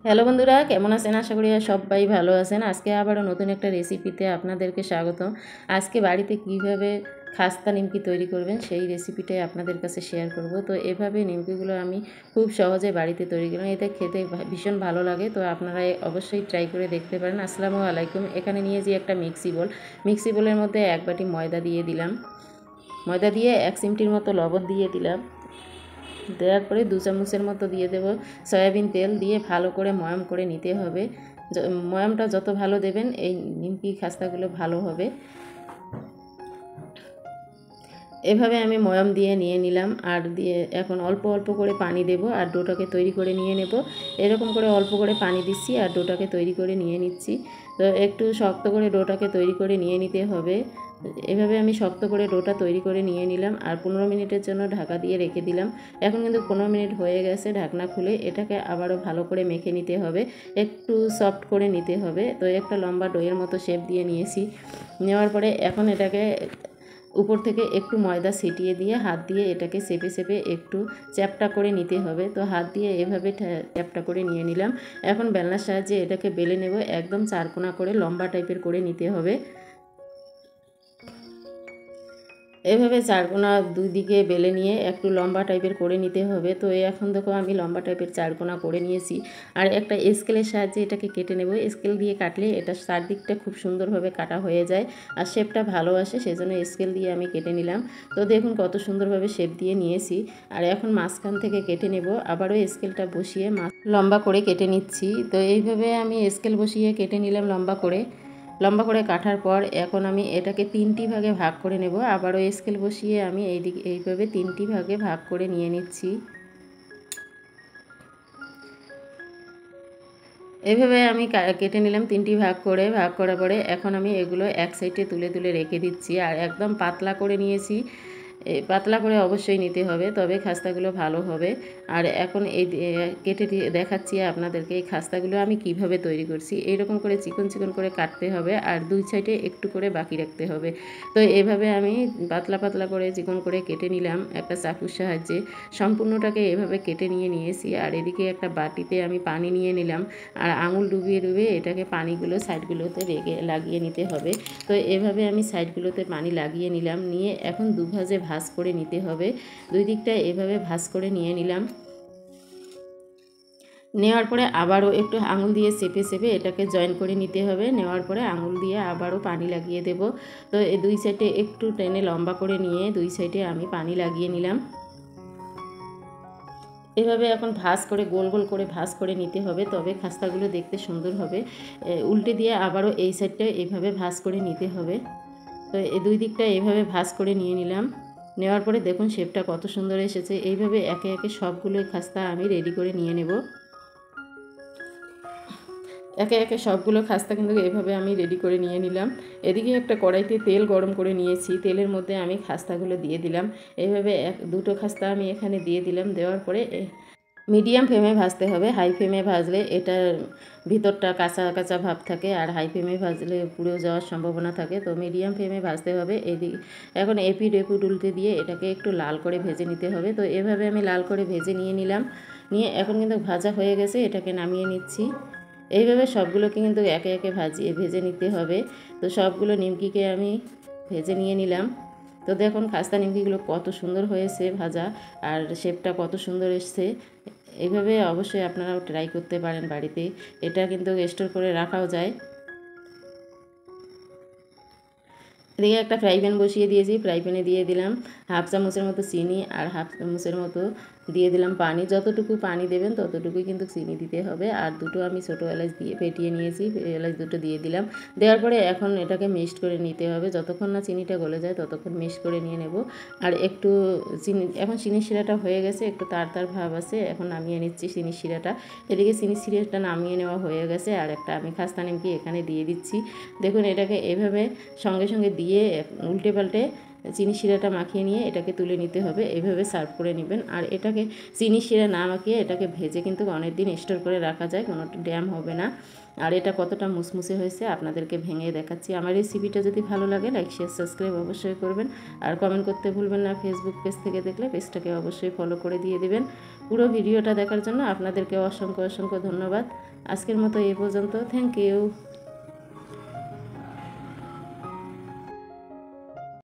Hello বন্ধুরা, কেমন আছেন? আশা করি সবাই ভালো আছেন। আজকে আবারও নতুন একটা রেসিপিতে আপনাদেরকে স্বাগত। আজকে বাড়িতে কিভাবে খাস্তা নিমকি তৈরি করবেন সেই রেসিপিটাই আপনাদের কাছে শেয়ার করব। তো এভাবে নিমকিগুলো আমি খুব সহজে বাড়িতে তৈরি করলাম, এটা খেতে ভীষণ ভালো লাগে। তো আপনারা অবশ্যই ট্রাই করে দেখতে পারেন। আসসালামু আলাইকুম। এখানে নিয়েছি একটা মিক্সি বোলের মধ্যে 1 বাটি ময়দা দিয়ে দিলাম। ময়দা দিয়ে 1 চিমটির মতো লবণ দিয়ে দিলাম। দেওয়ার পরে 2 চামচের মতো দিয়ে দেব সয়াবিন তেল, দিয়ে ভালো করে ময়াম করে নিতে হবে। ময়ামটা যত ভালো দেবেন এই নিমকি খাস্তাগুলো ভালো হবে। এভাবে আমি ময়াম দিয়ে নিয়ে নিলাম, আর দিয়ে এখন অল্প অল্প করে পানি দেব আর ডোটাকে তৈরি করে নিয়ে নেব। এরকম করে অল্প করে পানি দিচ্ছি আর ডোটাকে তৈরি করে নিয়ে নিচ্ছি। তো একটু শক্ত করে ডোটাকে তৈরি করে নিয়ে নিতে হবে। এভাবে আমি শক্ত করে ডোটা তৈরি করে নিয়ে নিলাম আর 15 মিনিটের জন্য ঢাকা দিয়ে রেখে দিলাম। এখন কিন্তু 15 মিনিট হয়ে গেছে। ঢাকনা খুলে এটাকে আবারও ভালো করে মেখে নিতে হবে, একটু সফট করে নিতে হবে। তো একটা লম্বা ডোয়ের মতো শেপ দিয়ে নিয়েছি। নেওয়ার পরে এখন এটাকে উপর থেকে একটু ময়দা ছিটিয়ে দিয়ে হাত দিয়ে এটাকে চেপে চেপে একটু চ্যাপটা করে নিতে হবে। তো হাত দিয়ে এভাবে চ্যাপটা করে নিয়ে নিলাম। এখন বেলনার সাহায্যে এটাকে বেলে নেব, একদম চারকোনা করে লম্বা টাইপের করে নিতে হবে। এভাবে চারকোনা দুই দিকে বেলে নিয়ে একটু লম্বা টাইপের করে নিতে হবে। তো এখন দেখো আমি লম্বা টাইপের চারকোনা করে নিয়েছি আর একটা স্কেলের সাহায্যে এটাকে কেটে নেব। স্কেল দিয়ে কাটলে এটা চারদিকটা খুব সুন্দরভাবে কাটা হয়ে যায় আর শেপটা ভালো আসে, সেজন্য স্কেল দিয়ে আমি কেটে নিলাম। তো দেখুন কত সুন্দরভাবে শেপ দিয়ে নিয়েছি। আর এখন মাঝখান থেকে কেটে নেব, আবারও স্কেলটা বসিয়ে লম্বা করে কেটে নিচ্ছি। তো এইভাবে আমি স্কেল বসিয়ে কেটে নিলাম লম্বা করে কাটার পর এখন আমি এটাকে 3টি ভাগে ভাগ করে নেব। আবারও স্কেল বসিয়ে আমি এইভাবে 3টি ভাগে ভাগ করে নিয়ে নিচ্ছি। এভাবে আমি কেটে নিলাম 3টি ভাগ করার পরে এখন আমি এগুলো এক সাইডে তুলে তুলে রেখে দিচ্ছি। আর একদম পাতলা করে নিয়েছি, পাতলা করে অবশ্যই নিতে হবে, তবে খাস্তাগুলো ভালো হবে। আর এখন এই কেটে দেখাচ্ছি আপনাদেরকে এই খাস্তাগুলো আমি কিভাবে তৈরি করছি। এইরকম করে চিকন চিকন করে কাটতে হবে আর দুই সাইডে একটু করে বাকি রাখতে হবে। তো এভাবে আমি পাতলা পাতলা করে চিকন করে কেটে নিলাম একটা চাকুর সাহায্যে। সম্পূর্ণটাকে এভাবে কেটে নিয়েছি। আর এদিকে একটা বাটিতে আমি পানি নিয়ে নিলাম আর আঙুল ডুবিয়ে ডুবিয়ে এটাকে পানিগুলো সাইডগুলোতে লাগিয়ে নিতে হবে। তো এভাবে আমি সাইডগুলোতে পানি লাগিয়ে নিলাম, নিয়ে এখন দুভাজে ভাঁজ করে নিতে হবে। দুই দিকটা এভাবে ভাঁজ করে নিয়ে নিলাম। নেওয়ার পরে আবারও একটু আঙুল দিয়ে চেপে চেপে এটাকে জয়েন করে নিতে হবে। নেওয়ার পরে আঙুল দিয়ে আবারও পানি লাগিয়ে দেব। তো এই দুই সাইডে একটু টেনে লম্বা করে নিয়ে দুই সাইডে আমি পানি লাগিয়ে নিলাম। এভাবে এখন ভাঁজ করে গোল গোল করে ভাঁজ করে নিতে হবে, তবে খাস্তাগুলো দেখতে সুন্দর হবে। উল্টে দিয়ে আবারও এই সাইডটা এইভাবে ভাঁজ করে নিতে হবে। তো এই দুই দিকটা এইভাবে ভাঁজ করে নিয়ে নিলাম। নেওয়ার পরে দেখুন শেপটা কত সুন্দর এসেছে। এইভাবে একে একে সবগুলো খাস্তা আমি রেডি করে নিয়ে নেব। একে একে সবগুলো খাস্তা কিন্তু এভাবে আমি রেডি করে নিয়ে নিলাম। এদিকে একটা কড়াইতে তেল গরম করে নিয়েছি, তেলের মধ্যে আমি খাস্তাগুলো দিয়ে দিলাম। এইভাবে দুটো খাস্তা আমি এখানে দিয়ে দিলাম। দেওয়ার পরে মিডিয়াম ফ্লেমে ভাজতে হবে। হাই ফ্লেমে ভাজলে এটার ভিতরটা কাঁচা কাঁচা ভাব থাকে আর হাই ফ্লেমে ভাজলে পুড়ে যাওয়ার সম্ভাবনা থাকে। তো মিডিয়াম ফ্লেমে ভাজতে হবে। এখন এপিট উল্টে দিয়ে এটাকে একটু লাল করে ভেজে নিতে হবে। তো এভাবে আমি লাল করে ভেজে নিলাম। এখন কিন্তু ভাজা হয়ে গেছে, এটাকে নামিয়ে নিচ্ছি। এইভাবে সবগুলোকে কিন্তু একে একে ভেজে নিতে হবে। তো সবগুলো নিমকিকে আমি ভেজে নিয়ে নিলাম। তো দেখুন খাস্তা নিমকিগুলো কত সুন্দর হয়েছে ভাজা, আর শেপটা কত সুন্দর এসছে। এইভাবে অবশ্যই আপনারাও ট্রাই করতে পারেন বাড়িতে। এটা কিন্তু স্টোর করে রাখাও যায়। এদিকে একটা ফ্রাই প্যান বসিয়ে দিয়েছি। ফ্রাই প্যানে দিয়ে দিলাম হাফ চামচের মতো চিনি আর হাফ চামচের মতো দিয়ে দিলাম পানি। যতটুকু পানি দেবেন ততটুকুই কিন্তু চিনি দিতে হবে। আর দুটো আমি ছোটো এলাচ দিয়ে ফেটিয়ে নিয়েছি, এলাচ দুটো দিয়ে দিলাম। দেওয়ার পরে এখন এটাকে মিক্সড করে নিতে হবে। যতক্ষণ না চিনিটা গলে যায় ততক্ষণ মিক্সড করে নিয়ে নেব। আর একটু এখন চিনির শিরাটা হয়ে গেছে, একটু তার ভাব আছে। এখন নামিয়ে নিচ্ছি চিনির শিরাটা। এদিকে চিনির শিরাটা নামিয়ে নেওয়া হয়ে গেছে আর একটা আমি খাস্তা নিমকি এখানে দিয়ে দিচ্ছি। দেখুন এটাকে এভাবে সঙ্গে সঙ্গে দিয়ে উল্টে পাল্টে চিনি শিরাটা মাখিয়ে নিয়ে এটাকে তুলে নিতে হবে। এইভাবে সার্ভ করে নেবেন। আর এটাকে চিনি শিরা না মাখিয়ে এটাকে ভেজে কিন্তু অনেক দিন স্টোর করে রাখা যায়, কোনো ড্যাম হবে না। আর এটা কতটা মুসমুসে হয়েছে আপনাদেরকে ভেঙে দেখাচ্ছি। আমার রেসিপিটা যদি ভালো লাগে লাইক শেয়ার সাবস্ক্রাইব অবশ্যই করবেন। আর কমেন্ট করতে ভুলবেন না। ফেসবুক পেজ থেকে দেখলে পেজটাকে অবশ্যই ফলো করে দিয়ে দিবেন। পুরো ভিডিওটা দেখার জন্য আপনাদেরকে অসংখ্য অসংখ্য ধন্যবাদ। আজকের মতো এই পর্যন্ত। Thank you.